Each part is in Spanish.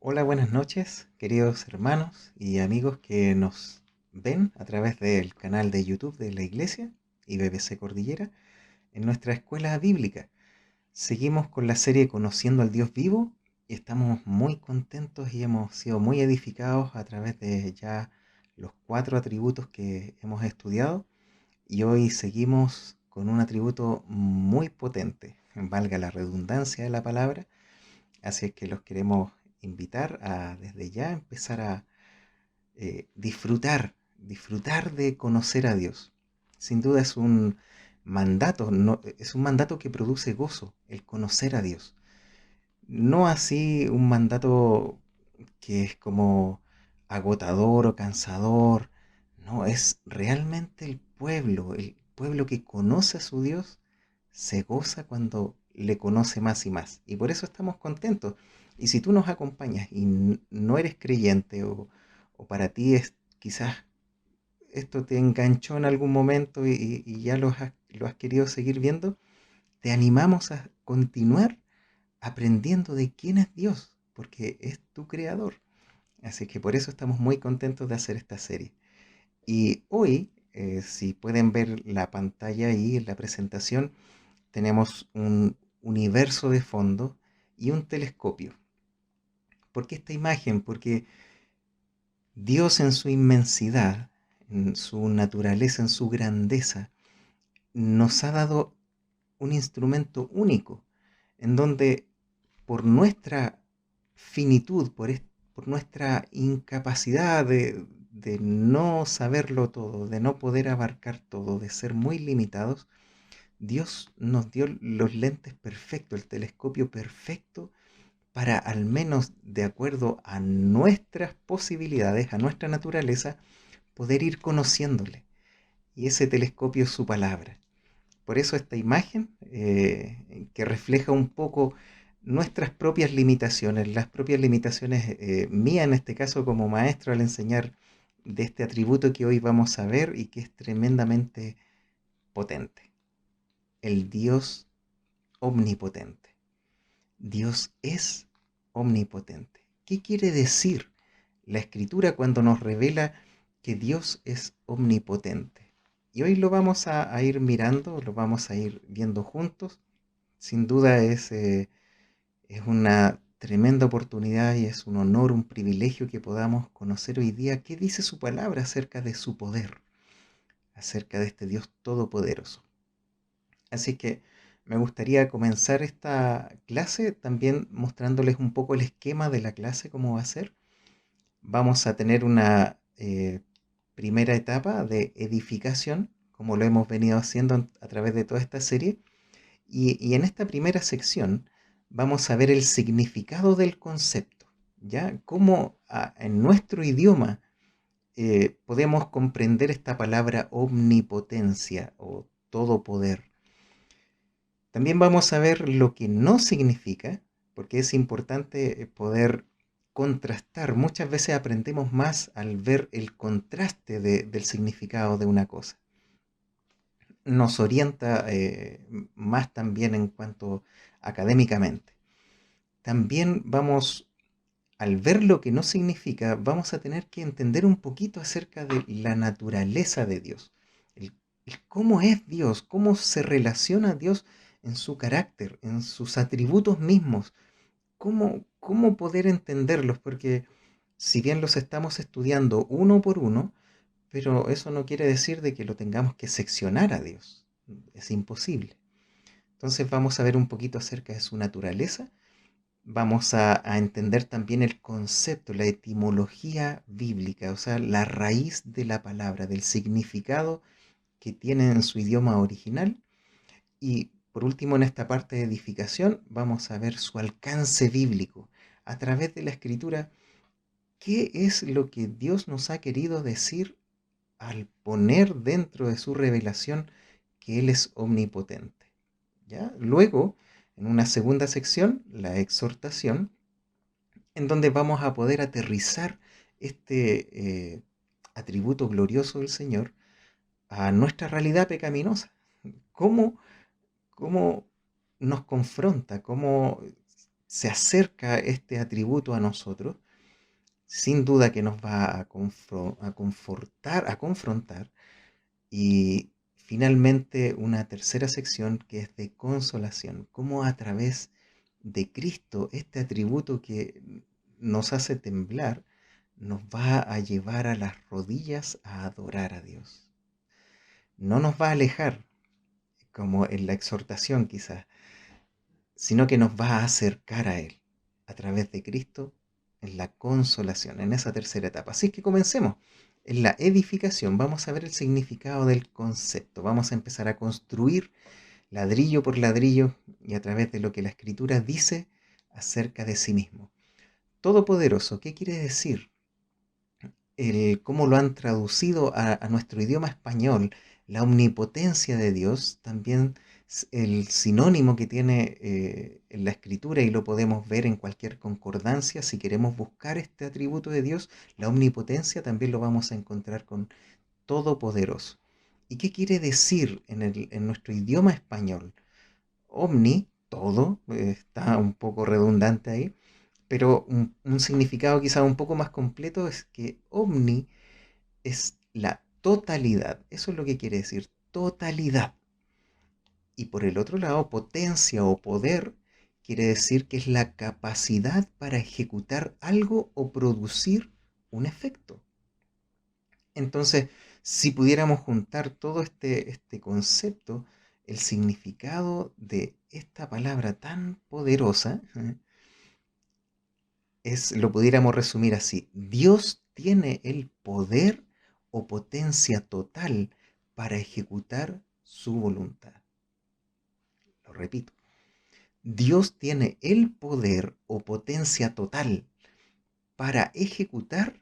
Hola, buenas noches, queridos hermanos y amigos que nos ven a través del canal de YouTube de la Iglesia y BBC Cordillera en nuestra escuela bíblica. Seguimos con la serie Conociendo al Dios Vivo y estamos muy contentos y hemos sido muy edificados a través de ya los 4 atributos que hemos estudiado y hoy seguimos con un atributo muy potente, valga la redundancia de la palabra. Así es que los queremos invitar a desde ya empezar a disfrutar de conocer a Dios. Sin duda es un mandato, es un mandato que produce gozo, el conocer a Dios. No así un mandato que es como agotador o cansador. No, es realmente el pueblo que conoce a su Dios, se goza cuando le conoce más y más. Y por eso estamos contentos. Y si tú nos acompañas y no eres creyente o para ti es quizás esto te enganchó en algún momento y ya lo has querido seguir viendo, te animamos a continuar aprendiendo de quién es Dios, porque es tu creador. Así que por eso estamos muy contentos de hacer esta serie. Y hoy, si pueden ver la pantalla ahí en la presentación, tenemos un universo de fondo y un telescopio. ¿Por qué esta imagen? Porque Dios en su inmensidad, en su naturaleza, en su grandeza, nos ha dado un instrumento único, en donde por nuestra finitud, por nuestra incapacidad de no saberlo todo, de no poder abarcar todo, de ser muy limitados, Dios nos dio los lentes perfectos, el telescopio perfecto para al menos de acuerdo a nuestras posibilidades, a nuestra naturaleza, poder ir conociéndole. Y ese telescopio es su palabra. Por eso esta imagen que refleja un poco nuestras propias limitaciones, las propias limitaciones mías en este caso como maestro al enseñar de este atributo que hoy vamos a ver y que es tremendamente potente. El Dios omnipotente. Dios es omnipotente. ¿Qué quiere decir la escritura cuando nos revela que Dios es omnipotente? Y hoy lo vamos a ir mirando, lo vamos a ir viendo juntos. Sin duda es una tremenda oportunidad y es un honor, un privilegio que podamos conocer hoy día qué dice su palabra acerca de su poder, acerca de este Dios todopoderoso. Así que me gustaría comenzar esta clase también mostrándoles un poco el esquema de la clase, cómo va a ser. Vamos a tener una primera etapa de edificación, como lo hemos venido haciendo a través de toda esta serie. Y en esta primera sección vamos a ver el significado del concepto, ¿ya? Cómo en nuestro idioma podemos comprender esta palabra omnipotencia o todo poder. También vamos a ver lo que no significa, porque es importante poder contrastar. Muchas veces aprendemos más al ver el contraste del significado de una cosa. Nos orienta más también en cuanto académicamente. También vamos, al ver lo que no significa, vamos a tener que entender un poquito acerca de la naturaleza de Dios. El, el cómo es Dios, cómo se relaciona Dios en su carácter, en sus atributos mismos. Cómo poder entenderlos, porque si bien los estamos estudiando uno por uno, pero eso no quiere decir de que lo tengamos que seccionar a Dios. Es imposible. Entonces vamos a ver un poquito acerca de su naturaleza. Vamos a entender también el concepto, la etimología bíblica, o sea, la raíz de la palabra, del significado que tiene en su idioma original. Y por último, en esta parte de edificación, vamos a ver su alcance bíblico. A través de la escritura, ¿qué es lo que Dios nos ha querido decir al poner dentro de su revelación que Él es omnipotente? ¿Ya? Luego, en una segunda sección, la exhortación, en donde vamos a poder aterrizar este atributo glorioso del Señor a nuestra realidad pecaminosa. ¿Cómo, cómo nos confronta? ¿Cómo se acerca este atributo a nosotros, sin duda que nos va a confrontar. Y finalmente una tercera sección que es de consolación, cómo a través de Cristo este atributo que nos hace temblar nos va a llevar a las rodillas a adorar a Dios. No nos va a alejar, como en la exhortación quizás, sino que nos va a acercar a Él a través de Cristo en la consolación, en esa tercera etapa. Así que comencemos. En la edificación vamos a ver el significado del concepto, vamos a empezar a construir ladrillo por ladrillo y a través de lo que la Escritura dice acerca de sí mismo. Todopoderoso, ¿qué quiere decir? Cómo lo han traducido a nuestro idioma español, la omnipotencia de Dios, también el sinónimo que tiene en la escritura y lo podemos ver en cualquier concordancia. Si queremos buscar este atributo de Dios, la omnipotencia, también lo vamos a encontrar con todopoderoso. ¿Y qué quiere decir en nuestro idioma español? Omni, todo, está un poco redundante ahí, pero un significado quizá un poco más completo es que omni es la totalidad. Eso es lo que quiere decir, totalidad. Y por el otro lado, potencia o poder quiere decir que es la capacidad para ejecutar algo o producir un efecto. Entonces, si pudiéramos juntar todo este concepto, el significado de esta palabra tan poderosa, lo pudiéramos resumir así: Dios tiene el poder o potencia total para ejecutar su voluntad. Lo repito, Dios tiene el poder o potencia total para ejecutar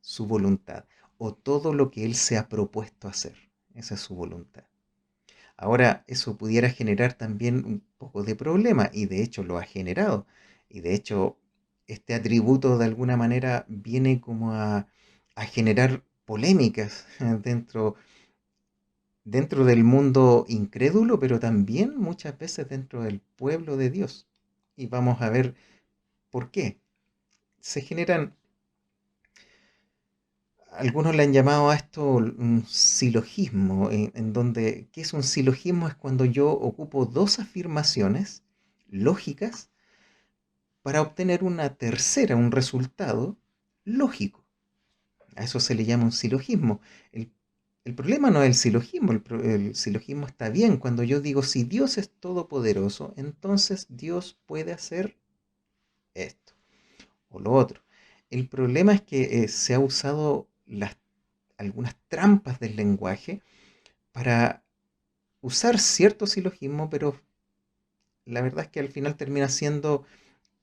su voluntad o todo lo que Él se ha propuesto hacer. Esa es su voluntad. Ahora, eso pudiera generar también un poco de problema, y de hecho lo ha generado. Y de hecho, este atributo de alguna manera viene como a generar polémicas dentro del mundo incrédulo, pero también muchas veces dentro del pueblo de Dios. Y vamos a ver por qué. Se generan, algunos le han llamado a esto un silogismo, en donde, ¿qué es un silogismo? Es cuando yo ocupo dos afirmaciones lógicas para obtener una tercera, un resultado lógico. A eso se le llama un silogismo. El, el problema no es el silogismo, el silogismo está bien cuando yo digo, si Dios es todopoderoso, entonces Dios puede hacer esto o lo otro. El problema es que se ha usado algunas trampas del lenguaje para usar cierto silogismo, pero la verdad es que al final termina siendo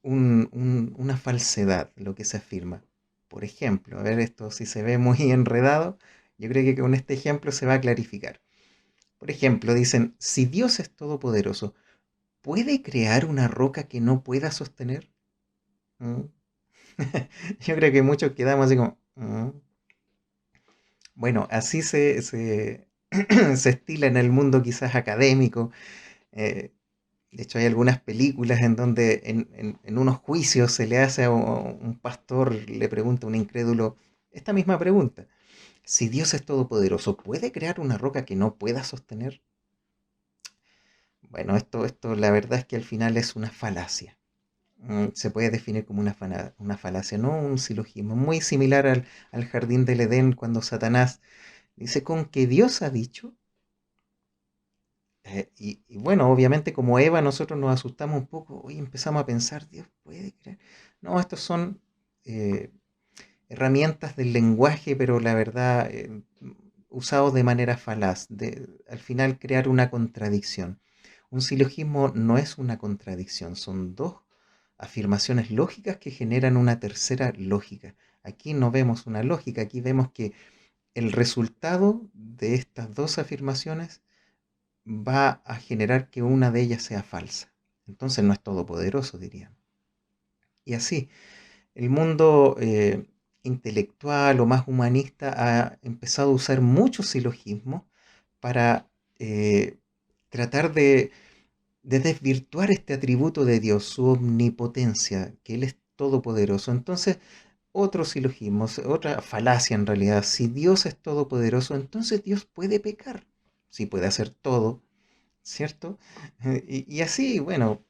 una falsedad lo que se afirma. Por ejemplo, a ver, esto si se ve muy enredado, yo creo que con este ejemplo se va a clarificar. Por ejemplo, dicen, si Dios es todopoderoso, ¿puede crear una roca que no pueda sostener? ¿Mm? Yo creo que muchos quedamos así como... "Mm". Bueno, así se estila en el mundo quizás académico. eh, de hecho, hay algunas películas en donde en unos juicios se le hace a un pastor, le pregunta a un incrédulo esta misma pregunta. Si Dios es todopoderoso, ¿puede crear una roca que no pueda sostener? Bueno, esto la verdad es que al final es una falacia. Se puede definir como una falacia, no un silogismo. Muy similar al jardín del Edén cuando Satanás dice, con que Dios ha dicho. Y bueno, obviamente como Eva nosotros nos asustamos un poco y empezamos a pensar, Dios puede crear. No, estos son eh, herramientas del lenguaje, pero la verdad, usados de manera falaz, al final crear una contradicción. Un silogismo no es una contradicción, son dos afirmaciones lógicas que generan una tercera lógica. Aquí no vemos una lógica, aquí vemos que el resultado de estas dos afirmaciones va a generar que una de ellas sea falsa. Entonces no es todopoderoso, dirían. Y así, el mundo intelectual o más humanista ha empezado a usar muchos silogismos para tratar de de desvirtuar este atributo de Dios, su omnipotencia, que Él es todopoderoso. Entonces, otro silogismo, otra falacia en realidad. Si Dios es todopoderoso, entonces Dios puede pecar. Si puede hacer todo, ¿cierto? Y así, bueno,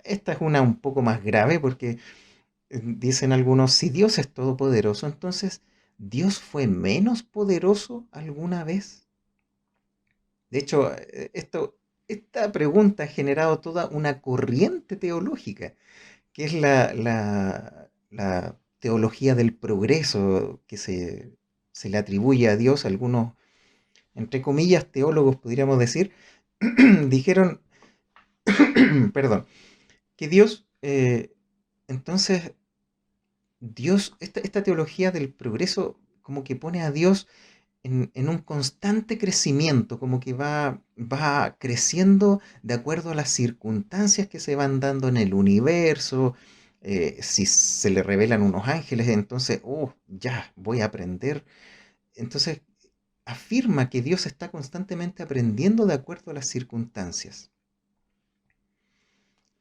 esta es una un poco más grave porque dicen algunos, si Dios es todopoderoso, entonces ¿Dios fue menos poderoso alguna vez? De hecho, esta pregunta ha generado toda una corriente teológica, que es la teología del progreso que se le atribuye a Dios. Algunos, entre comillas, teólogos, podríamos decir, dijeron, perdón, que Dios, entonces, Dios, esta teología del progreso como que pone a Dios en un constante crecimiento, como que va creciendo de acuerdo a las circunstancias que se van dando en el universo. Si se le revelan unos ángeles, entonces, oh, ya, voy a aprender. Entonces, afirma que Dios está constantemente aprendiendo de acuerdo a las circunstancias.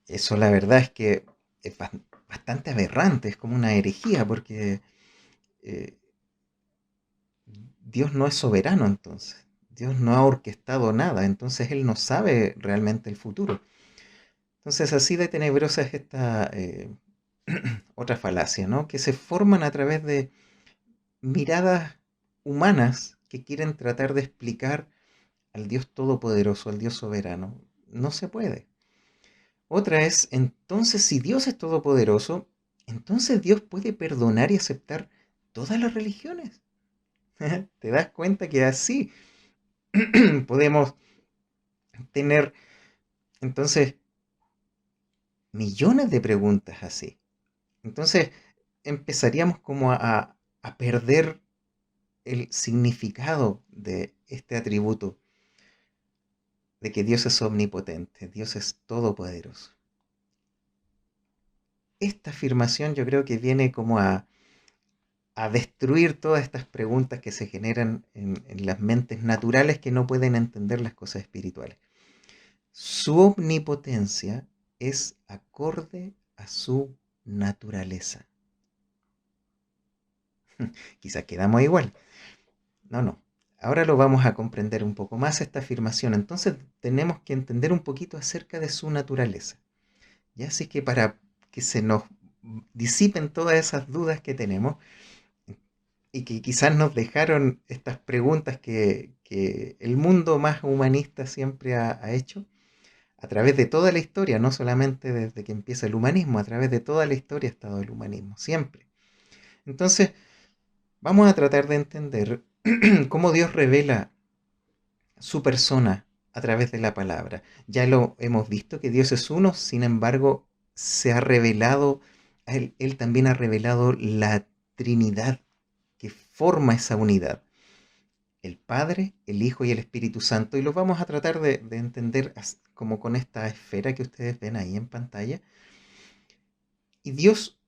Eso la verdad es que es bastante aberrante, es como una herejía, porque eh, Dios no es soberano entonces. Dios no ha orquestado nada, entonces Él no sabe realmente el futuro. Entonces así de tenebrosa es esta otra falacia, ¿no? Que se forman a través de miradas humanas que quieren tratar de explicar al Dios todopoderoso, al Dios soberano. No se puede. Otra es, entonces si Dios es todopoderoso, entonces Dios puede perdonar y aceptar todas las religiones. ¿Te das cuenta que así podemos tener entonces millones de preguntas así? Entonces empezaríamos como a perder el significado de este atributo, de que Dios es omnipotente, Dios es todopoderoso. Esta afirmación yo creo que viene como a destruir todas estas preguntas que se generan en las mentes naturales que no pueden entender las cosas espirituales. Su omnipotencia es acorde a su naturaleza. Quizás quedamos igual. No, no. Ahora lo vamos a comprender un poco más esta afirmación. Entonces tenemos que entender un poquito acerca de su naturaleza. Ya así que para que se nos disipen todas esas dudas que tenemos y que quizás nos dejaron estas preguntas que el mundo más humanista siempre ha hecho, a través de toda la historia, no solamente desde que empieza el humanismo, a través de toda la historia ha estado el humanismo, siempre. Entonces, vamos a tratar de entender cómo Dios revela su persona a través de la palabra. Ya lo hemos visto que Dios es uno, sin embargo, se ha revelado, él también ha revelado la Trinidad que forma esa unidad. El Padre, el Hijo y el Espíritu Santo, y lo vamos a tratar de entender como con esta esfera que ustedes ven ahí en pantalla. Y Dios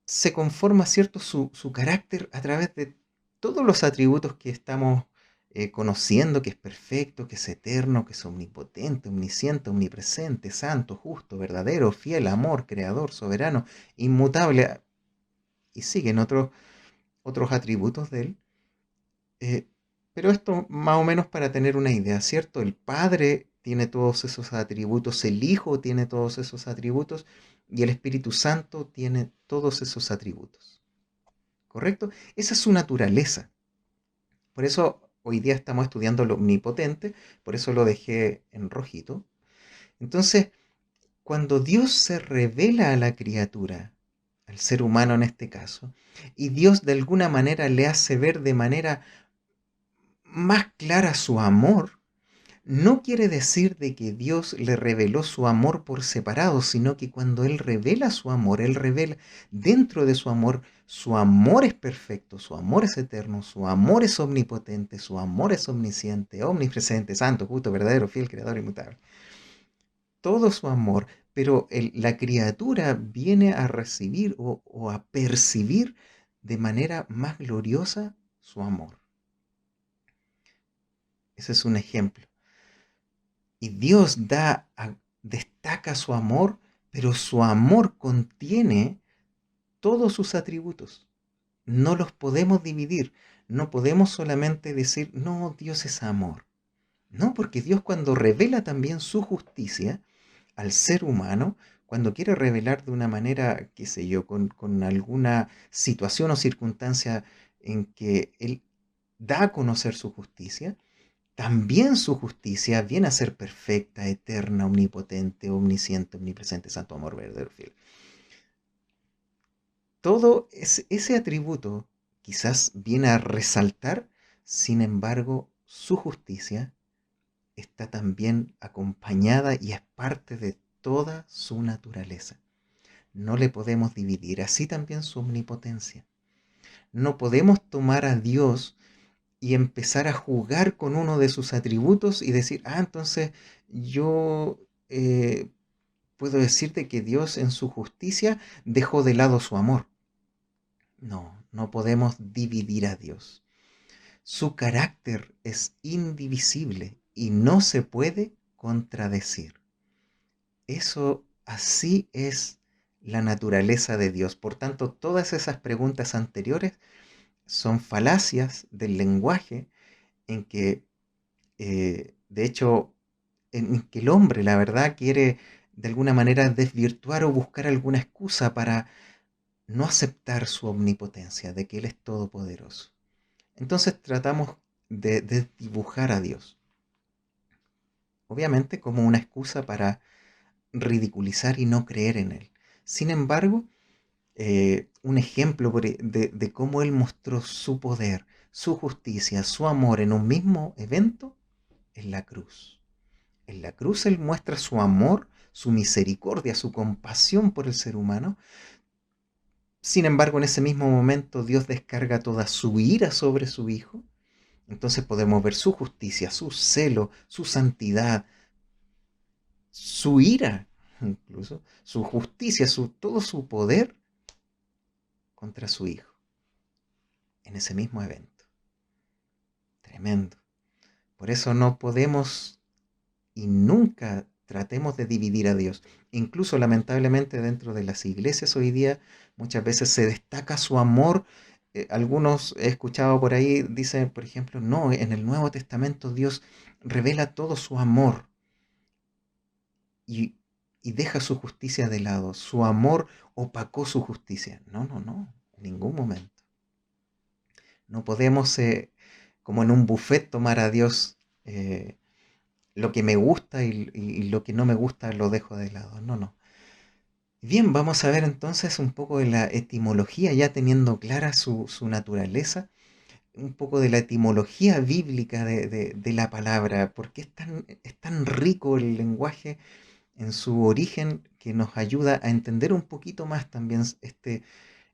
se conforma, ¿cierto?, su carácter a través de todos los atributos que estamos conociendo, que es perfecto, que es eterno, que es omnipotente, omnisciente, omnipresente, santo, justo, verdadero, fiel, amor, creador, soberano, inmutable, y siguen otros atributos de él. Eh, pero esto más o menos para tener una idea, ¿cierto? El Padre tiene todos esos atributos, el Hijo tiene todos esos atributos y el Espíritu Santo tiene todos esos atributos. ¿Correcto? Esa es su naturaleza. Por eso hoy día estamos estudiando lo omnipotente, por eso lo dejé en rojito. Entonces, cuando Dios se revela a la criatura, al ser humano en este caso, y Dios de alguna manera le hace ver de manera más clara su amor, no quiere decir de que Dios le reveló su amor por separado, sino que cuando Él revela su amor, Él revela dentro de su amor es perfecto, su amor es eterno, su amor es omnipotente, su amor es omnisciente, omnipresente, santo, justo, verdadero, fiel, creador, inmutable. Todo su amor, pero la criatura viene a recibir o a percibir de manera más gloriosa su amor. Ese es un ejemplo. Y Dios da destaca su amor, pero su amor contiene todos sus atributos. No los podemos dividir. No podemos solamente decir, no, Dios es amor. No, porque Dios cuando revela también su justicia al ser humano, cuando quiere revelar de una manera, qué sé yo, con alguna situación o circunstancia en que Él da a conocer su justicia, también su justicia viene a ser perfecta, eterna, omnipotente, omnisciente, omnipresente, santo, amor, verdadero, fiel. Todo ese atributo quizás viene a resaltar, sin embargo, su justicia está también acompañada y es parte de toda su naturaleza. No le podemos dividir, así también su omnipotencia. No podemos tomar a Dios y empezar a jugar con uno de sus atributos y decir, entonces yo puedo decirte que Dios en su justicia dejó de lado su amor. No, no podemos dividir a Dios. Su carácter es indivisible y no se puede contradecir. Eso así es la naturaleza de Dios. Por tanto, todas esas preguntas anteriores son falacias del lenguaje en que, de hecho, en que el hombre, la verdad, quiere de alguna manera desvirtuar o buscar alguna excusa para no aceptar su omnipotencia, de que Él es todopoderoso. Entonces tratamos de dibujar a Dios, obviamente como una excusa para ridiculizar y no creer en Él. Sin embargo, un ejemplo de cómo Él mostró su poder, su justicia, su amor en un mismo evento es la cruz. En la cruz Él muestra su amor, su misericordia, su compasión por el ser humano. Sin embargo, en ese mismo momento Dios descarga toda su ira sobre su Hijo. Entonces podemos ver su justicia, su celo, su santidad, su ira, incluso su justicia, todo su poder contra su Hijo en ese mismo evento. Tremendo. Por eso no podemos y nunca tratemos de dividir a Dios. Incluso lamentablemente dentro de las iglesias hoy día muchas veces se destaca su amor. Algunos he escuchado por ahí, dicen, por ejemplo, no, en el Nuevo Testamento Dios revela todo su amor y, y deja su justicia de lado. Su amor opacó su justicia. No, no, no, en ningún momento. No podemos, como en un buffet, tomar a Dios lo que me gusta y lo que no me gusta lo dejo de lado. No, no. Bien, vamos a ver entonces un poco de la etimología, ya teniendo clara su naturaleza, un poco de la etimología bíblica de la palabra, porque es tan rico el lenguaje en su origen que nos ayuda a entender un poquito más también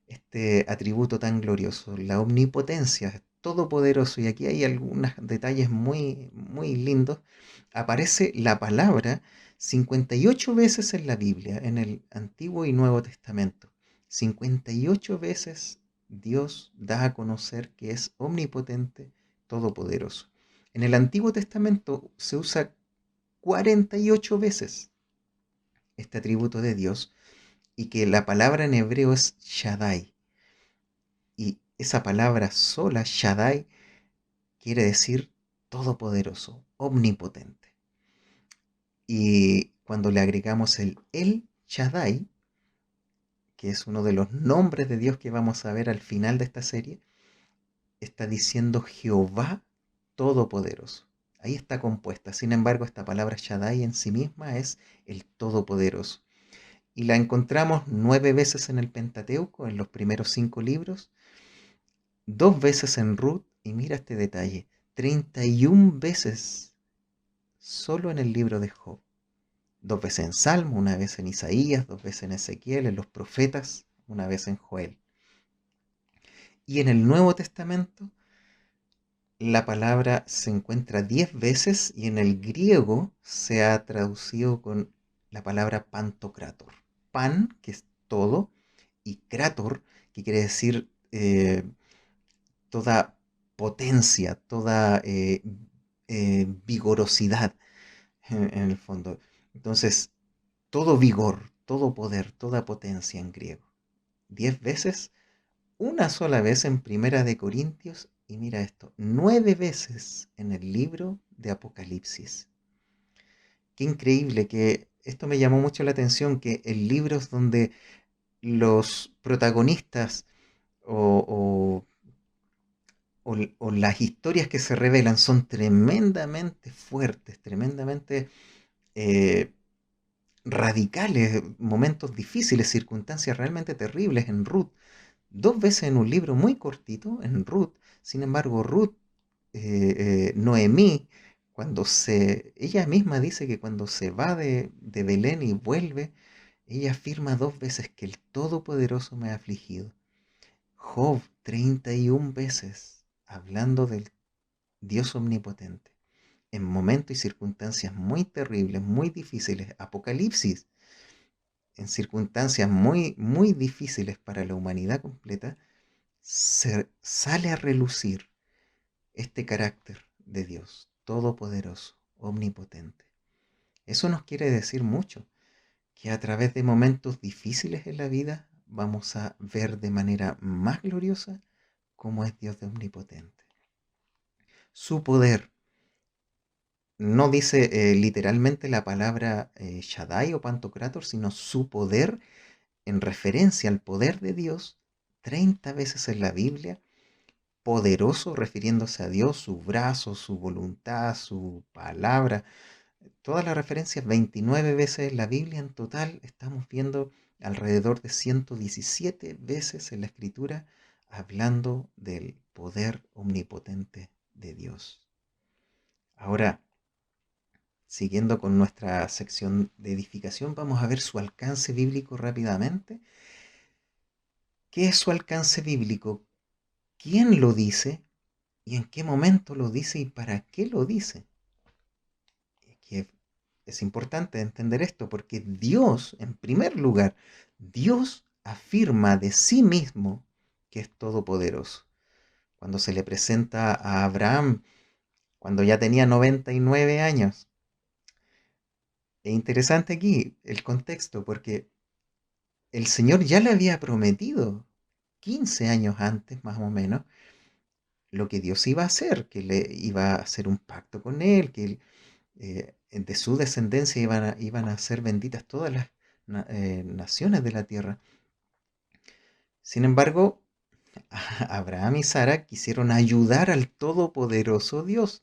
este atributo tan glorioso, la omnipotencia, todopoderoso. Y aquí hay algunos detalles muy, muy lindos. Aparece la palabra 58 veces en la Biblia, en el Antiguo y Nuevo Testamento. 58 veces Dios da a conocer que es omnipotente, todopoderoso. En el Antiguo Testamento se usa 48 veces este atributo de Dios y que la palabra en hebreo es Shaddai. Y esa palabra sola, Shaddai, quiere decir todopoderoso, omnipotente. Y cuando le agregamos el Shaddai, que es uno de los nombres de Dios que vamos a ver al final de esta serie, está diciendo Jehová todopoderoso. Ahí está compuesta. Sin embargo, esta palabra Shaddai en sí misma es el todopoderoso. Y la encontramos 9 veces en el Pentateuco, en los primeros 5 libros, 2 veces en Ruth, y mira este detalle, 31 veces solo en el libro de Job. 2 veces en Salmo, una vez en Isaías, 2 veces en Ezequiel, en los profetas, una vez en Joel. Y en el Nuevo Testamento la palabra se encuentra 10 veces y en el griego se ha traducido con la palabra pantocrator. Pan, que es todo, y krator, que quiere decir toda potencia, toda vigorosidad en el fondo. Entonces, todo vigor, todo poder, toda potencia en griego. 10 veces, una sola vez en Primera de Corintios, y mira esto, 9 veces en el libro de Apocalipsis. Qué increíble que esto me llamó mucho la atención, que en libros donde los protagonistas o, o las historias que se revelan son tremendamente fuertes, tremendamente eh, radicales, momentos difíciles, circunstancias realmente terribles en Ruth. 2 veces en un libro muy cortito, en Ruth. Sin embargo, Ruth, Noemí, ella misma dice que cuando se va de Belén y vuelve, ella afirma 2 veces que el Todopoderoso me ha afligido. Job, 31 veces, hablando del Dios omnipotente, en momentos y circunstancias muy terribles, muy difíciles. Apocalipsis, en circunstancias muy, muy difíciles para la humanidad completa, sale a relucir este carácter de Dios, todopoderoso, omnipotente. Eso nos quiere decir mucho, que a través de momentos difíciles en la vida vamos a ver de manera más gloriosa cómo es Dios de omnipotente. Su poder, no dice literalmente la palabra Shaddai o Pantocrator, sino su poder en referencia al poder de Dios 30 veces en la Biblia, poderoso refiriéndose a Dios, su brazo, su voluntad, su palabra, todas las referencias 29 veces en la Biblia. En total estamos viendo alrededor de 117 veces en la Escritura hablando del poder omnipotente de Dios. Ahora, siguiendo con nuestra sección de edificación, vamos a ver su alcance bíblico rápidamente. ¿Qué es su alcance bíblico? ¿Quién lo dice? ¿Y en qué momento lo dice? ¿Y para qué lo dice? Que es importante entender esto porque Dios, en primer lugar, Dios afirma de sí mismo que es todopoderoso. Cuando se le presenta a Abraham, cuando ya tenía 99 años. Es interesante aquí el contexto porque el Señor ya le había prometido 15 años antes, más o menos, lo que Dios iba a hacer, que le iba a hacer un pacto con él, que de su descendencia iban a ser benditas todas las naciones de la tierra. Sin embargo, Abraham y Sara quisieron ayudar al todopoderoso Dios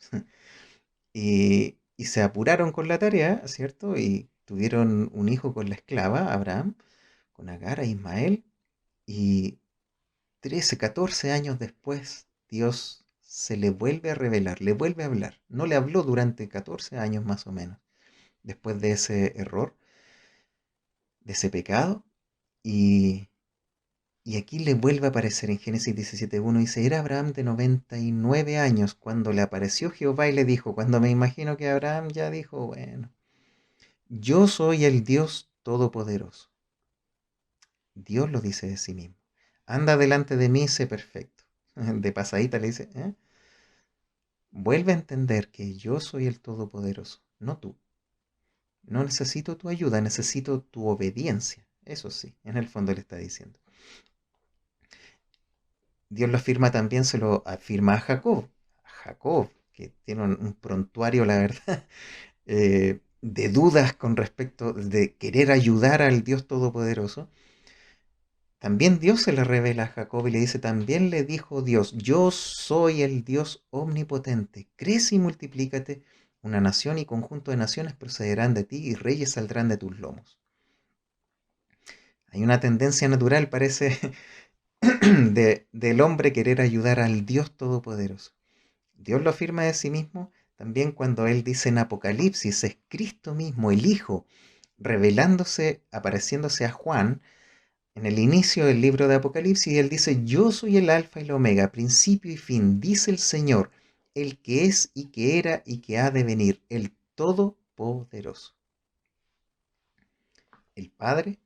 y se apuraron con la tarea, ¿cierto? Y tuvieron un hijo con la esclava, Abraham, con Agar e Ismael, y 13, 14 años después, Dios se le vuelve a revelar, le vuelve a hablar. No le habló durante 14 años más o menos, después de ese error, de ese pecado, y, y aquí le vuelve a aparecer en Génesis 17:1, dice, era Abraham de 99 años cuando le apareció Jehová y le dijo, cuando me imagino que Abraham ya dijo, bueno, yo soy el Dios Todopoderoso. Dios lo dice de sí mismo. Anda delante de mí, sé perfecto. De pasadita le dice, vuelve a entender que yo soy el Todopoderoso, no tú. No necesito tu ayuda, necesito tu obediencia. Eso sí, en el fondo le está diciendo. Dios lo afirma también, se lo afirma a Jacob. A Jacob, que tiene un prontuario, la verdad, de dudas con respecto de querer ayudar al Dios Todopoderoso. También Dios se le revela a Jacob y le dice, también le dijo Dios, yo soy el Dios omnipotente, crece y multiplícate, una nación y conjunto de naciones procederán de ti y reyes saldrán de tus lomos. Hay una tendencia natural, parece, del hombre querer ayudar al Dios Todopoderoso. Dios lo afirma de sí mismo también cuando Él dice en Apocalipsis, es Cristo mismo, el Hijo, revelándose, apareciéndose a Juan, en el inicio del libro de Apocalipsis. Él dice, yo soy el alfa y el omega, principio y fin, dice el Señor, el que es y que era y que ha de venir, el Todopoderoso. El Padre,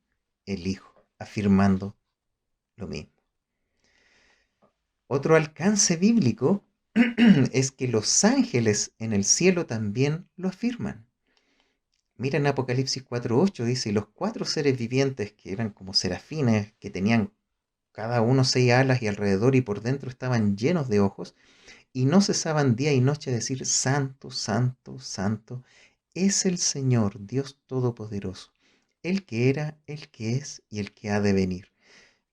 el Hijo, afirmando lo mismo. Otro alcance bíblico es que los ángeles en el cielo también lo afirman. Mira en Apocalipsis 4:8, dice, y los cuatro seres vivientes que eran como serafines, que tenían cada uno 6 alas y alrededor y por dentro estaban llenos de ojos, y no cesaban día y noche de decir, Santo, Santo, Santo, es el Señor, Dios Todopoderoso, el que era, el que es y el que ha de venir.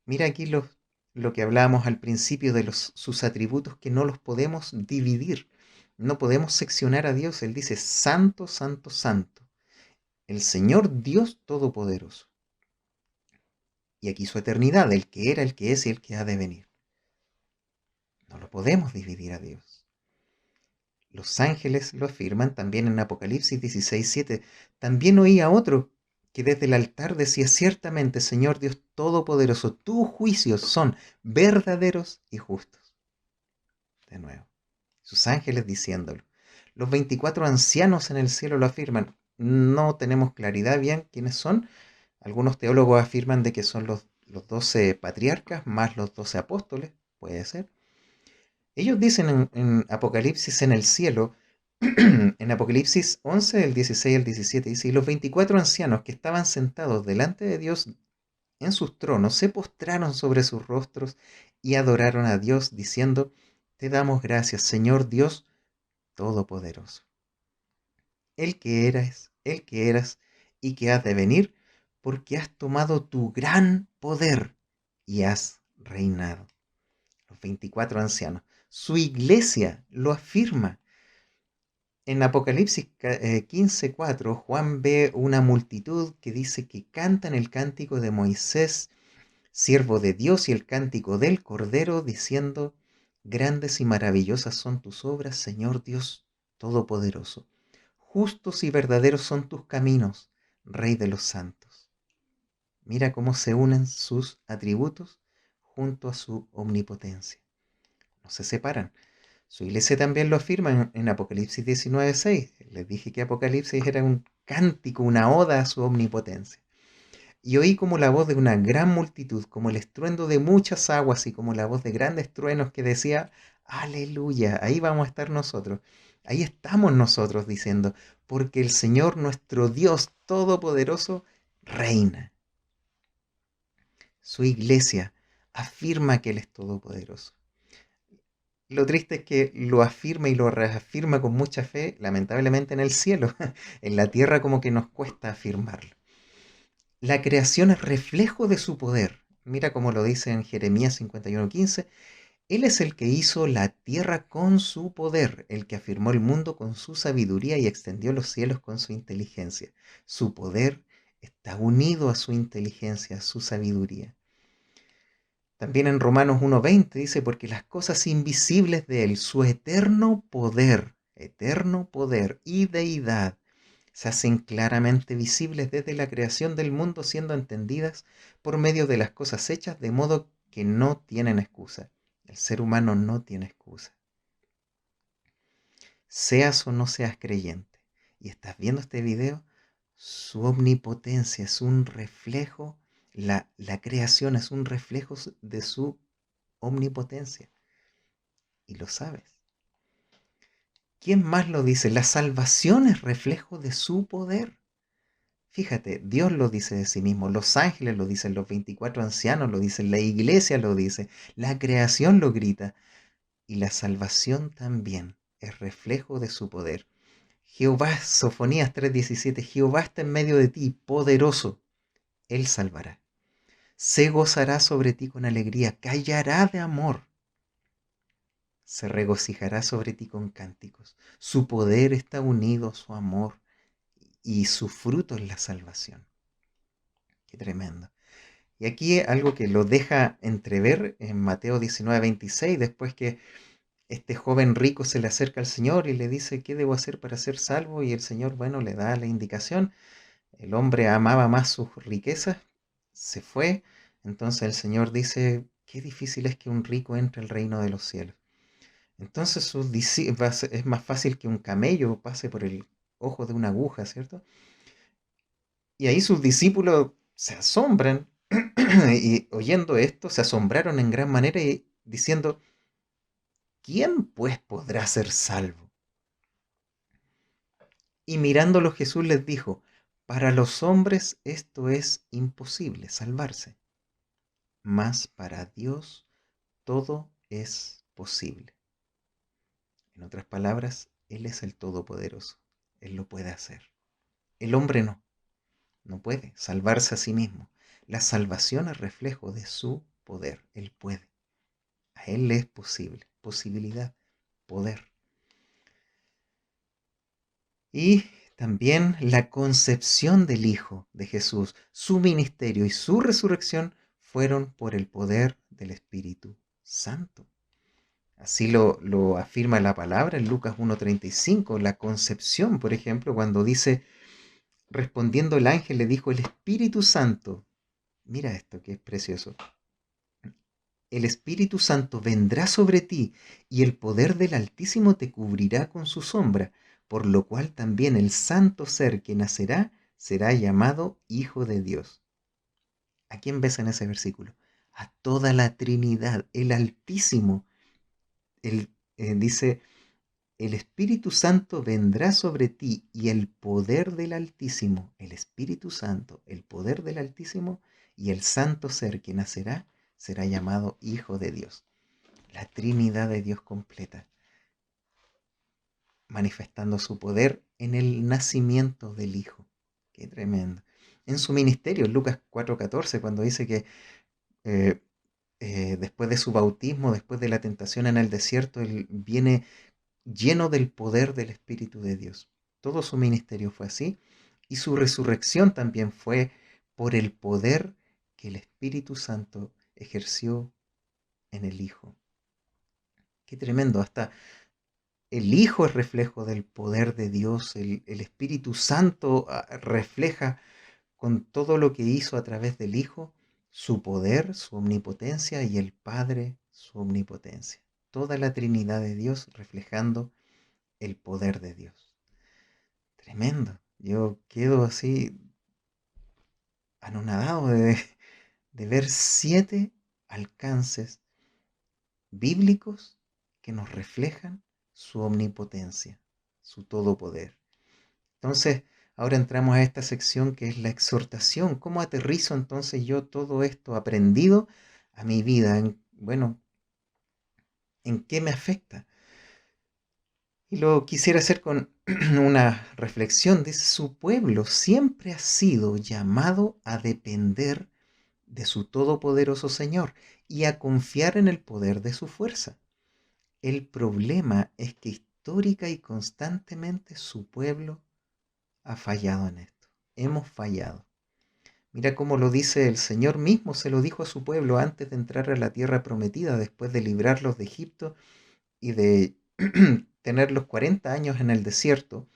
Mira aquí lo que hablábamos al principio de sus atributos, que no los podemos dividir, no podemos seccionar a Dios. Él dice, Santo, Santo, Santo, el Señor Dios Todopoderoso. Y aquí su eternidad, el que era, el que es y el que ha de venir. No lo podemos dividir a Dios. Los ángeles lo afirman también en Apocalipsis 16:7. También oí a otro que desde el altar decía, ciertamente, Señor Dios Todopoderoso, tus juicios son verdaderos y justos. De nuevo, sus ángeles diciéndolo. Los 24 ancianos en el cielo lo afirman. No tenemos claridad bien quiénes son. Algunos teólogos afirman de que son los 12 patriarcas más los 12 apóstoles. Puede ser. Ellos dicen en Apocalipsis en el cielo, en Apocalipsis 11, del 16 al 17, dice, y los 24 ancianos que estaban sentados delante de Dios en sus tronos se postraron sobre sus rostros y adoraron a Dios, diciendo, te damos gracias, Señor Dios Todopoderoso, el que eras y que has de venir, porque has tomado tu gran poder y has reinado. Los 24 ancianos. Su iglesia lo afirma. En Apocalipsis 15:4, Juan ve una multitud que dice que cantan el cántico de Moisés, siervo de Dios, y el cántico del Cordero, diciendo, grandes y maravillosas son tus obras, Señor Dios Todopoderoso. Justos y verdaderos son tus caminos, Rey de los santos. Mira cómo se unen sus atributos junto a su omnipotencia. No se separan. Su iglesia también lo afirma en Apocalipsis 19:6. Les dije que Apocalipsis era un cántico, una oda a su omnipotencia. Y oí como la voz de una gran multitud, como el estruendo de muchas aguas y como la voz de grandes truenos que decía, aleluya, ahí vamos a estar nosotros. Ahí estamos nosotros diciendo, porque el Señor nuestro Dios Todopoderoso reina. Su iglesia afirma que Él es todopoderoso. Lo triste es que lo afirma y lo reafirma con mucha fe, lamentablemente en el cielo. En la tierra como que nos cuesta afirmarlo. La creación es reflejo de su poder. Mira cómo lo dice en Jeremías 51:15. Él es el que hizo la tierra con su poder, el que afirmó el mundo con su sabiduría y extendió los cielos con su inteligencia. Su poder está unido a su inteligencia, a su sabiduría. También en Romanos 1:20 dice, porque las cosas invisibles de Él, su eterno poder y deidad, se hacen claramente visibles desde la creación del mundo, siendo entendidas por medio de las cosas hechas, de modo que no tienen excusa. El ser humano no tiene excusa. Seas o no seas creyente y estás viendo este video, su omnipotencia es un reflejo, la creación es un reflejo de su omnipotencia. Y lo sabes. ¿Quién más lo dice? La salvación es reflejo de su poder. Fíjate, Dios lo dice de sí mismo, los ángeles lo dicen, los 24 ancianos lo dicen, la iglesia lo dice, la creación lo grita, y la salvación también es reflejo de su poder. Jehová, Sofonías 3:17, Jehová está en medio de ti, poderoso, Él salvará. Se gozará sobre ti con alegría, callará de amor, se regocijará sobre ti con cánticos. Su poder está unido a su amor y su fruto es la salvación. Qué tremendo. Y aquí algo que lo deja entrever en Mateo 19:26, después que este joven rico se le acerca al Señor y le dice, ¿qué debo hacer para ser salvo? Y el Señor, bueno, le da la indicación. El hombre amaba más sus riquezas, se fue. Entonces el Señor dice, qué difícil es que un rico entre al reino de los cielos. Entonces es más fácil que un camello pase por el ojo de una aguja, ¿cierto? Y ahí sus discípulos se asombran y oyendo esto se asombraron en gran manera y diciendo, ¿quién pues podrá ser salvo? Y mirándolo Jesús les dijo, Para los hombres esto es imposible, salvarse, mas para Dios todo es posible. En otras palabras, Él es el Todopoderoso. Él lo puede hacer. El hombre no puede salvarse a sí mismo. La salvación es reflejo de su poder. Él puede. A Él le es posible. Posibilidad, poder. Y también la concepción del Hijo de Jesús, su ministerio y su resurrección fueron por el poder del Espíritu Santo. Así lo afirma la palabra en Lucas 1:35, la concepción, por ejemplo, cuando dice, respondiendo el ángel le dijo, el Espíritu Santo, mira esto que es precioso, el Espíritu Santo vendrá sobre ti y el poder del Altísimo te cubrirá con su sombra, por lo cual también el santo ser que nacerá será llamado Hijo de Dios. ¿A quién ves en ese versículo? A toda la Trinidad, el Altísimo. Dice, el Espíritu Santo vendrá sobre ti y el poder del Altísimo, el Espíritu Santo, el poder del Altísimo y el santo ser que nacerá será llamado Hijo de Dios. La Trinidad de Dios completa, manifestando su poder en el nacimiento del Hijo. Qué tremendo. En su ministerio, en Lucas 4:14, cuando dice que eh, después de su bautismo, después de la tentación en el desierto, él viene lleno del poder del Espíritu de Dios. Todo su ministerio fue así y su resurrección también fue por el poder que el Espíritu Santo ejerció en el Hijo. Qué tremendo, hasta el Hijo es reflejo del poder de Dios, el Espíritu Santo refleja con todo lo que hizo a través del Hijo su poder, su omnipotencia y el Padre su omnipotencia. Toda la Trinidad de Dios reflejando el poder de Dios. Tremendo. Yo quedo así anonadado de ver 7 alcances bíblicos que nos reflejan su omnipotencia, su todopoder. Entonces, ahora entramos a esta sección que es la exhortación. ¿Cómo aterrizo entonces yo todo esto aprendido a mi vida? Bueno, ¿en qué me afecta? Y lo quisiera hacer con una reflexión. Dice, su pueblo siempre ha sido llamado a depender de su todopoderoso Señor y a confiar en el poder de su fuerza. El problema es que histórica y constantemente su pueblo ha fallado en esto. Hemos fallado. Mira cómo lo dice el Señor mismo, se lo dijo a su pueblo antes de entrar a la tierra prometida, después de librarlos de Egipto y de tener los 40 años en el desierto.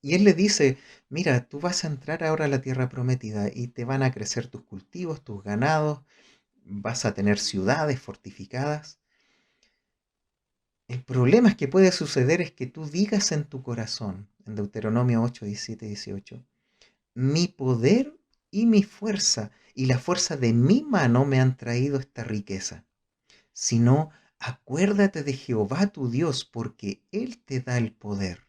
Y Él le dice, mira, tú vas a entrar ahora a la tierra prometida y te van a crecer tus cultivos, tus ganados, vas a tener ciudades fortificadas. El problema es que puede suceder es que tú digas en tu corazón, en Deuteronomio 8, 17 y 18, mi poder y mi fuerza y la fuerza de mi mano me han traído esta riqueza, sino acuérdate de Jehová tu Dios, porque Él te da el poder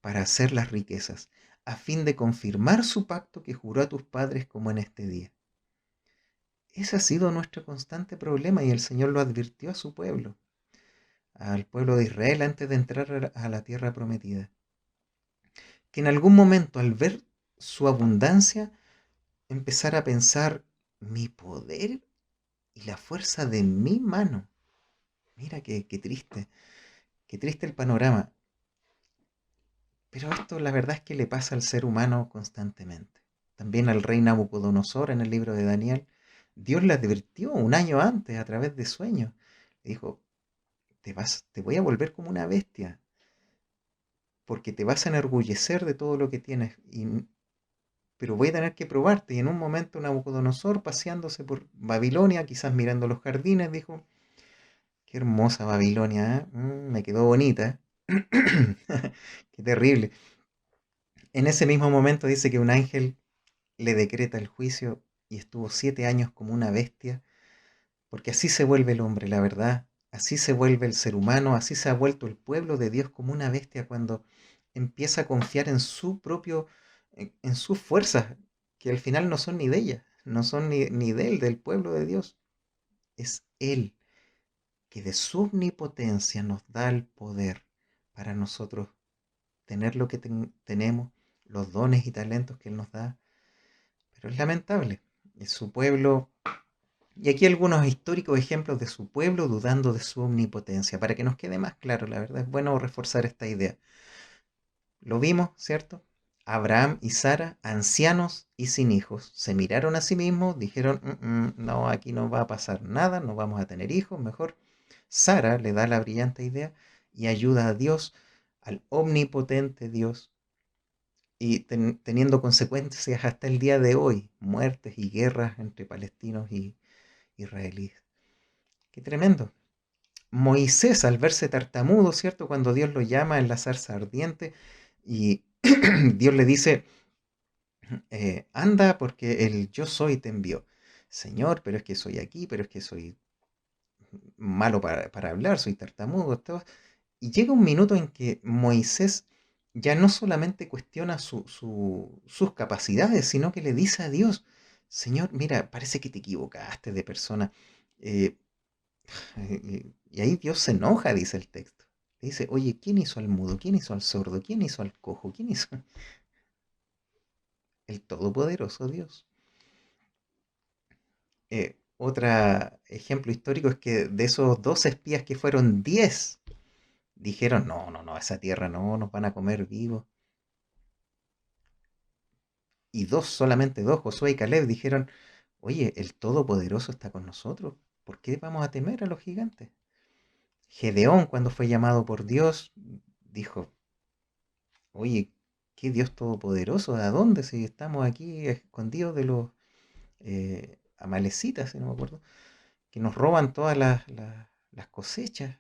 para hacer las riquezas, a fin de confirmar su pacto que juró a tus padres como en este día. Ese ha sido nuestro constante problema y el Señor lo advirtió a su pueblo, al pueblo de Israel antes de entrar a la tierra prometida, que en algún momento al ver su abundancia empezar a pensar mi poder y la fuerza de mi mano. Mira qué qué triste el panorama. Pero esto la verdad es que le pasa al ser humano constantemente. También al rey Nabucodonosor en el libro de Daniel, Dios le advirtió un año antes a través de sueños. Le dijo, te voy a volver como una bestia, porque te vas a enorgullecer de todo lo que tienes, pero voy a tener que probarte. Y en un momento Nabucodonosor, paseándose por Babilonia, quizás mirando los jardines, dijo, qué hermosa Babilonia, ¿eh? Me quedó bonita. Qué terrible. En ese mismo momento dice que un ángel le decreta el juicio y estuvo 7 años como una bestia, porque así se vuelve el hombre, la verdad, así se vuelve el ser humano, así se ha vuelto el pueblo de Dios como una bestia cuando empieza a confiar en su propio en sus fuerzas, que al final no son ni de ella, no son ni de él, del pueblo de Dios. Es Él que de su omnipotencia nos da el poder para nosotros tener lo que tenemos, los dones y talentos que Él nos da. Pero es lamentable, es su pueblo. Y aquí algunos históricos ejemplos de su pueblo dudando de su omnipotencia, para que nos quede más claro, la verdad es bueno reforzar esta idea. Lo vimos, ¿cierto? Abraham y Sara, ancianos y sin hijos, se miraron a sí mismos, dijeron, no, aquí no va a pasar nada, no vamos a tener hijos, mejor. Sara le da la brillante idea y ayuda a Dios, al omnipotente Dios, y teniendo consecuencias hasta el día de hoy, muertes y guerras entre palestinos y israelíes. Qué tremendo. Moisés, al verse tartamudo, ¿cierto? Cuando Dios lo llama en la zarza ardiente y Dios le dice, anda porque el yo soy te envió. Señor, pero es que soy aquí, pero es que soy malo para hablar, soy tartamudo. Todo. Y llega un minuto en que Moisés ya no solamente cuestiona sus capacidades, sino que le dice a Dios, Señor, mira, parece que te equivocaste de persona. Eh, y ahí Dios se enoja, dice el texto. Le dice, oye, ¿quién hizo al mudo? ¿Quién hizo al sordo? ¿Quién hizo al cojo? ¿Quién hizo el todopoderoso Dios? Otro ejemplo histórico es que de esos 12 espías que fueron 10 dijeron, no, no, no, esa tierra no, nos van a comer vivos. Y dos, solamente dos, Josué y Caleb, dijeron, oye, el Todopoderoso está con nosotros, ¿por qué vamos a temer a los gigantes? Gedeón, cuando fue llamado por Dios, dijo, oye, ¿qué Dios Todopoderoso? ¿A dónde? Si estamos aquí escondidos de los amalecitas, si no me acuerdo, que nos roban todas las cosechas.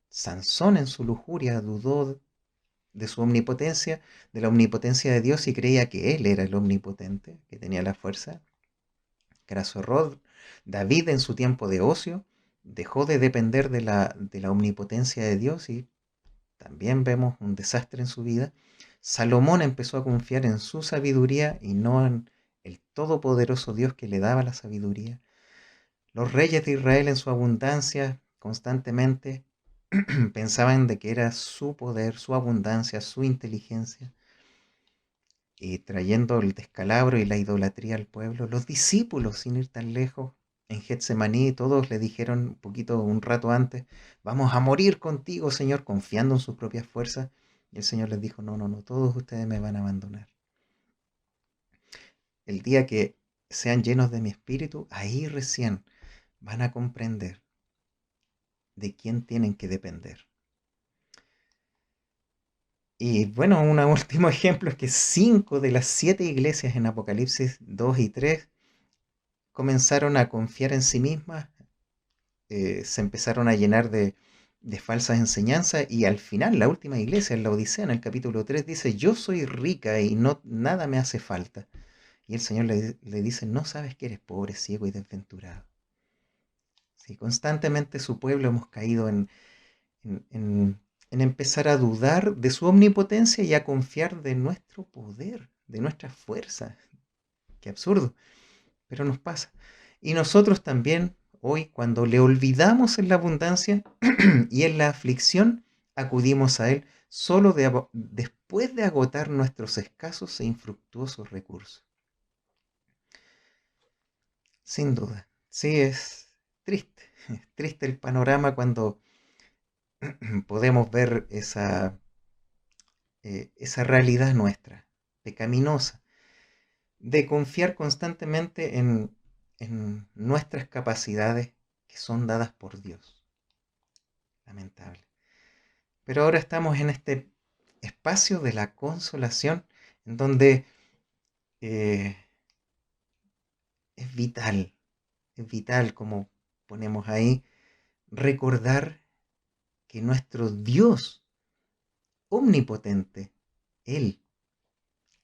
Sansón en su lujuria dudó de su omnipotencia, de la omnipotencia de Dios y creía que él era el omnipotente, que tenía la fuerza, que era su error. David en su tiempo de ocio dejó de depender de la omnipotencia de Dios y también vemos un desastre en su vida. Salomón empezó a confiar en su sabiduría y no en el todopoderoso Dios que le daba la sabiduría. Los reyes de Israel en su abundancia constantemente pensaban de que era su poder, su abundancia, su inteligencia, y trayendo el descalabro y la idolatría al pueblo. Los discípulos, sin ir tan lejos, en Getsemaní, todos le dijeron un poquito, un rato antes, vamos a morir contigo, Señor, confiando en sus propias fuerzas. Y el Señor les dijo, no, no, no, todos ustedes me van a abandonar. El día que sean llenos de mi espíritu, ahí recién van a comprender de quién tienen que depender. Y bueno, un último ejemplo es que 5 de las 7 iglesias en Apocalipsis 2 y 3 comenzaron a confiar en sí mismas, se empezaron a llenar de falsas enseñanzas y al final la última iglesia, en la Odisea, en el capítulo 3 dice, yo soy rica y no, nada me hace falta. Y el Señor le dice, no sabes que eres pobre, ciego y desventurado. Sí, constantemente su pueblo hemos caído en, en, en empezar a dudar de su omnipotencia y a confiar de nuestro poder, de nuestra fuerza. Qué absurdo, pero nos pasa. Y nosotros también, hoy, cuando le olvidamos en la abundancia y en la aflicción, acudimos a Él solo después de agotar nuestros escasos e infructuosos recursos. Sin duda, sí es triste, es triste el panorama cuando podemos ver esa realidad nuestra, pecaminosa, de confiar constantemente en nuestras capacidades que son dadas por Dios. Lamentable. Pero ahora estamos en este espacio de la consolación, en donde eh, es vital, como ponemos ahí, recordar que nuestro Dios omnipotente, Él,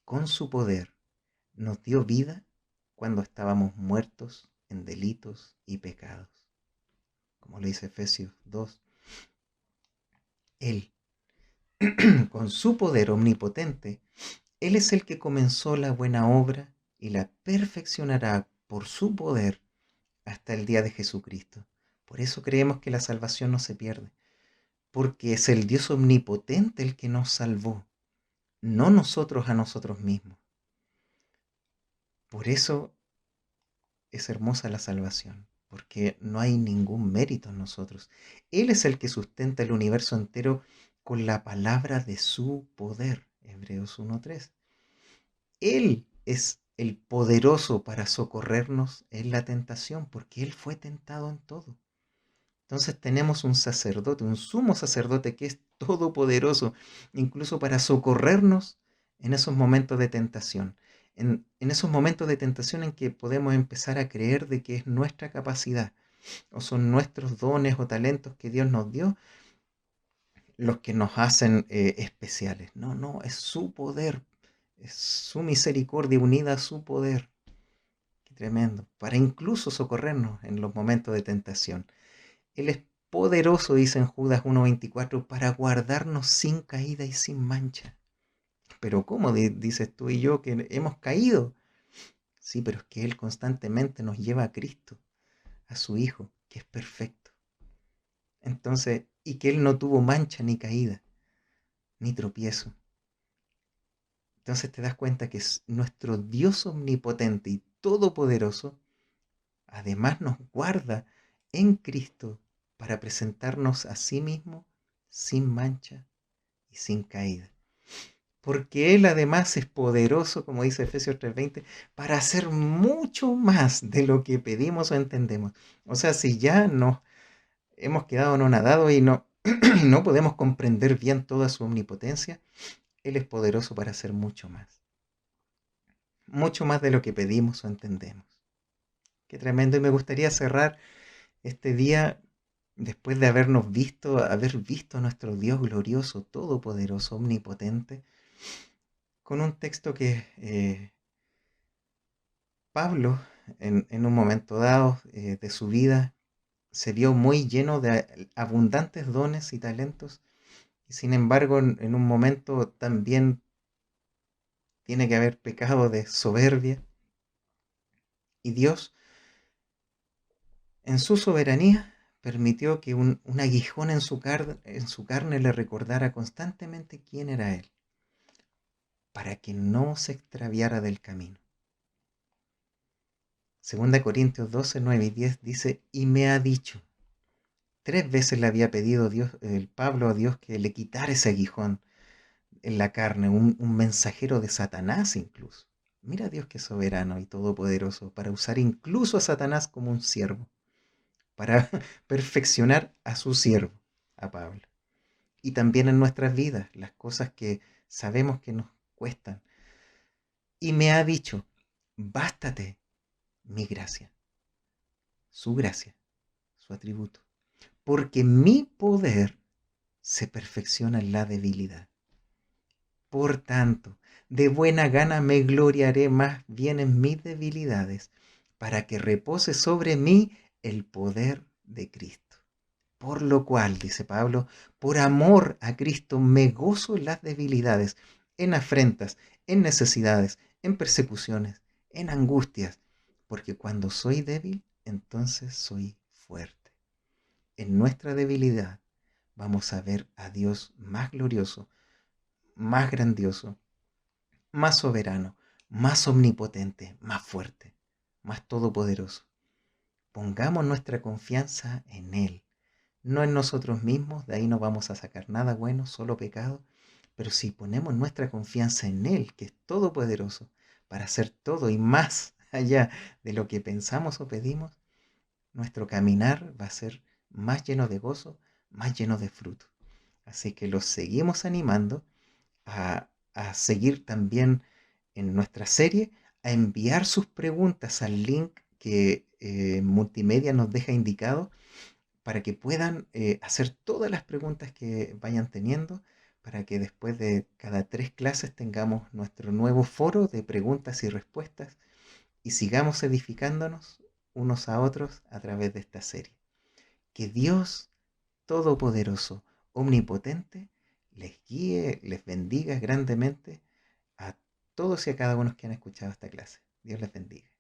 con su poder, nos dio vida cuando estábamos muertos en delitos y pecados. Como le dice Efesios 2, Él, con su poder omnipotente, Él es el que comenzó la buena obra y la perfeccionará por su poder hasta el día de Jesucristo. Por eso creemos que la salvación no se pierde, porque es el Dios omnipotente el que nos salvó, no nosotros a nosotros mismos. Por eso es hermosa la salvación, porque no hay ningún mérito en nosotros. Él es el que sustenta el universo entero con la palabra de su poder. Hebreos 1:3. Él es el poderoso para socorrernos en la tentación, porque Él fue tentado en todo. Entonces tenemos un sacerdote, un sumo sacerdote que es todopoderoso, incluso para socorrernos en esos momentos de tentación. En esos momentos de tentación en que podemos empezar a creer de que es nuestra capacidad o son nuestros dones o talentos que Dios nos dio los que nos hacen especiales. No, no, es su poder, es su misericordia unida a su poder. Qué tremendo. Para incluso socorrernos en los momentos de tentación. Él es poderoso, dice en Judas 1:24, para guardarnos sin caída y sin mancha. Pero ¿cómo dices tú y yo que hemos caído? Sí, pero es que Él constantemente nos lleva a Cristo, a su Hijo, que es perfecto. Entonces, y que Él no tuvo mancha ni caída, ni tropiezo. Entonces te das cuenta que es nuestro Dios omnipotente y todopoderoso, además nos guarda en Cristo para presentarnos a sí mismo sin mancha y sin caída. Porque Él además es poderoso, como dice Efesios 3:20, para hacer mucho más de lo que pedimos o entendemos. O sea, si ya nos hemos quedado anonadados y no, no podemos comprender bien toda su omnipotencia, Él es poderoso para hacer mucho más. Mucho más de lo que pedimos o entendemos. Qué tremendo. Y me gustaría cerrar este día, después de haber visto a nuestro Dios glorioso, todopoderoso, omnipotente, con un texto que Pablo, en un momento dado de su vida, se vio muy lleno de abundantes dones y talentos, y sin embargo, en un momento también tiene que haber pecado de soberbia, y Dios, en su soberanía, permitió que un aguijón en su carne le recordara constantemente quién era Él, para que no se extraviara del camino. 2 Corintios 12, 9 y 10 dice, y me ha dicho. 3 veces le había pedido el Pablo a Dios que le quitara ese aguijón en la carne, un mensajero de Satanás incluso. Mira a Dios que es soberano y todopoderoso para usar incluso a Satanás como un siervo, para perfeccionar a su siervo, a Pablo. Y también en nuestras vidas, las cosas que sabemos que nos cuestan. Y me ha dicho, bástate mi gracia, su gracia, su atributo, porque mi poder se perfecciona en la debilidad. Por tanto, de buena gana me gloriaré más bien en mis debilidades, para que repose sobre mí el poder de Cristo. Por lo cual, dice Pablo, por amor a Cristo me gozo en las debilidades, en afrentas, en necesidades, en persecuciones, en angustias, porque cuando soy débil, entonces soy fuerte. En nuestra debilidad vamos a ver a Dios más glorioso, más grandioso, más soberano, más omnipotente, más fuerte, más todopoderoso. Pongamos nuestra confianza en Él, no en nosotros mismos, de ahí no vamos a sacar nada bueno, solo pecado, pero si ponemos nuestra confianza en Él, que es todopoderoso, para hacer todo y más allá de lo que pensamos o pedimos, nuestro caminar va a ser más lleno de gozo, más lleno de fruto. Así que los seguimos animando a seguir también en nuestra serie, a enviar sus preguntas al link que Multimedia nos deja indicado para que puedan hacer todas las preguntas que vayan teniendo, para que después de cada 3 clases tengamos nuestro nuevo foro de preguntas y respuestas y sigamos edificándonos unos a otros a través de esta serie. Que Dios Todopoderoso, Omnipotente, les guíe, les bendiga grandemente a todos y a cada uno que han escuchado esta clase. Dios les bendiga.